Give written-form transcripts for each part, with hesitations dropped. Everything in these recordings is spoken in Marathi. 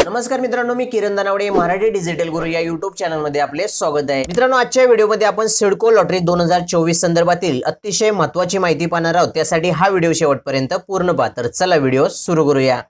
नमस्कार मित्रांनो, मी किरण दानावडे, मराठी डिजिटल गुरु या YouTube चॅनल मध्ये आपले स्वागत आहे। मित्रांनो, आजच्या व्हिडिओमध्ये आपण सिडको लॉटरी 2024 संदर्भातील अतिशय महत्त्वाची माहिती पाहणार आहोत। त्यासाठी हा व्हिडिओ शेवटपर्यंत पूर्ण पहा। तर चला व्हिडिओ सुरू करूया।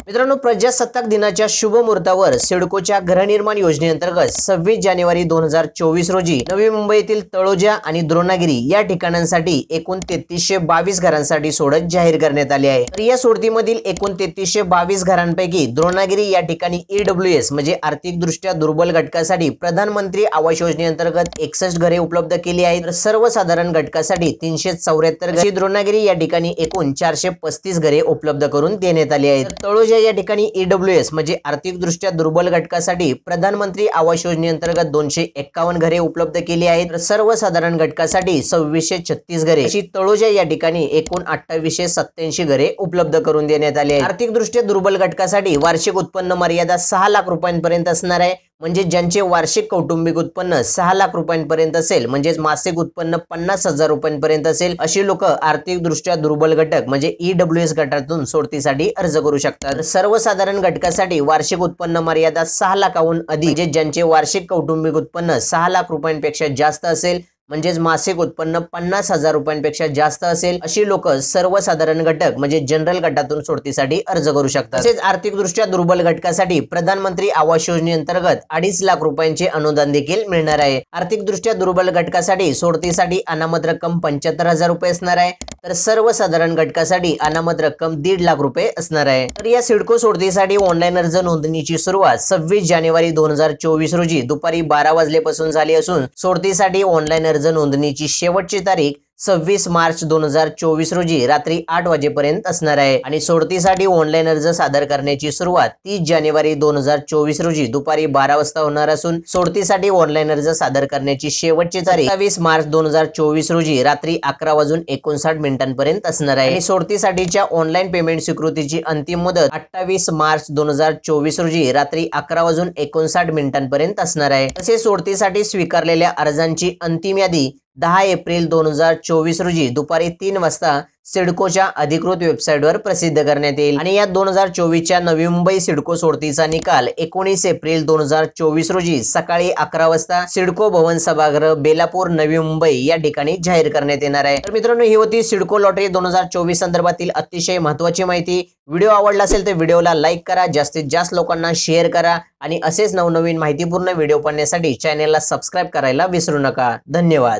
मित्रांनो, प्रजासत्ताक दिनाच्या शुभ मुहूर्तावर सिडकोच्या गृहनिर्माण योजनेअंतर्गत 26 जानेवारी 2024 रोजी नवी मुंबई येथील तळोजा आणि द्रोणागिरी या ठिकाणांसाठी एकूण 3322 घरांसाठी सोडत जाहीर करण्यात आली आहे। तर या सोडतीमधील एकूण 3322 घरांपैकी द्रोणागिरी या ठिकाणी EWS म्हणजे आर्थिक दृष्ट्या दुर्बल घटकासाठी प्रधानमंत्री आवास योजनेअंतर्गत 61 घरे उपलब्ध केली आहेत। तर सर्वसाधारण घटकासाठी 374 घरे, द्रोणागिरी या ठिकाणी एकूण 435 घरे उपलब्ध करून देण्यात आली आहेत। तळोजा या ठिकाणी EWS म्हणजे आर्थिक दृष्ट्या दुर्बल घटकासाठी प्रधानमंत्री आवास योजनेअंतर्गत 251 घरे उपलब्ध केली आहेत। तर सर्वसाधारण घटकासाठी 2636 घरे, अशी तळोजा या ठिकाणी एकूण 2887 घरे उपलब्ध करून देण्यात आली आहेत। आर्थिक दृष्ट्या दुर्बल घटकासाठी वार्षिक उत्पन्न मर्यादा 6 लाख रुपयांपर्यंत असणार आहे। म्हणजे ज्यांचे वार्षिक कौटुंबिक उत्पन्न 6 लाख रुपयांपर्यंत असेल, म्हणजे मासिक उत्पन्न 50,000 रुपयांपर्यंत असेल, अशी लोक आर्थिक दृष्ट्या दुर्बल घटक म्हणजे EWS गटातून सोडतीसाठी अर्ज करू शकतात। सर्वसाधारण घटकासाठी वार्षिक उत्पन्न मर्यादा 6 लाखाहून अधिक, म्हणजे ज्यांचे वार्षिक कौटुंबिक उत्पन्न 6 लाख रुपयांपेक्षा जास्त असेल, म्हणजेच मासिक उत्पन्न 50,000 रुपयांपेक्षा जास्त असेल, अशी लोक सर्वसाधारण घटक म्हणजे जनरल गटातून सोडतीसाठी अर्ज करू शकतात। तसेच आर्थिक दृष्ट्या दुर्बल घटकासाठी प्रधानमंत्री आवास योजनेअंतर्गत 2.5 लाख रुपयांचे अनुदान देखील मिळणार आहे। आर्थिक दृष्ट्या दुर्बल घटकासाठी सोडतीसाठी अनामत रक्कम 75,000 रुपये असणार आहे। तर सर्वसाधारण घटकासाठी अनामत रक्कम 1.5 लाख रुपये असणार आहे। तर या सिडको सोडतीसाठी ऑनलाईन अर्ज नोंदणीची सुरुवात 26 जानेवारी 2024 रोजी दुपारी 12 वाजल्यापासून झाली असून सोडतीसाठी ऑनलाईन अर्ज नोंदणीची शेवटची तारीख 26 मार्च 2024 रोजी रात्री 8 वाजेपर्यंत असणार आहे। आणि सोडतीसाठी ऑनलाईन अर्ज सादर करण्याची सुरुवात 30 जानेवारी 2024 रोजी दुपारी 12 वाजता होणार असून सोडतीसाठी ऑनलाईन अर्ज सादर करण्याची शेवटची तारीख 27 मार्च 2024 रोजी रात्री 11:59 मिनिटांपर्यंत असणार आहे। आणि सोडतीसाठीच्या ऑनलाईन पेमेंट स्वीकृतीची अंतिम मुदत 28 मार्च 2024 रोजी रात्री 11:59 मिनिटांपर्यंत असणार आहे। तसेच सोडतीसाठी स्वीकारलेल्या अर्जांची अंतिम यादी 10 एप्रिल 2024 रोजी दुपारी 3 वाजता सिडकोच्या अधिकृत वेबसाईटवर प्रसिद्ध करण्यात येईल। आणि या 2024च्या नवी मुंबई सिडको सोडतीचा निकाल 19 एप्रिल 2024 रोजी सकाळी 11 वाजता सिडको भवन सभागृह बेलापूर नवी मुंबई या ठिकाणी जाहीर करण्यात येणार आहे। तर मित्रांनो, ही होती सिडको लॉटरी 2024 संदर्भातील अतिशय महत्त्वाची माहिती। व्हिडिओ आवडला असेल तर व्हिडिओला लाईक करा, जास्तीत जास्त लोकांना शेअर करा आणि असेच नवनवीन माहितीपूर्ण व्हिडिओ पाहण्यासाठी चॅनलला सबस्क्राईब करायला विसरू नका। धन्यवाद।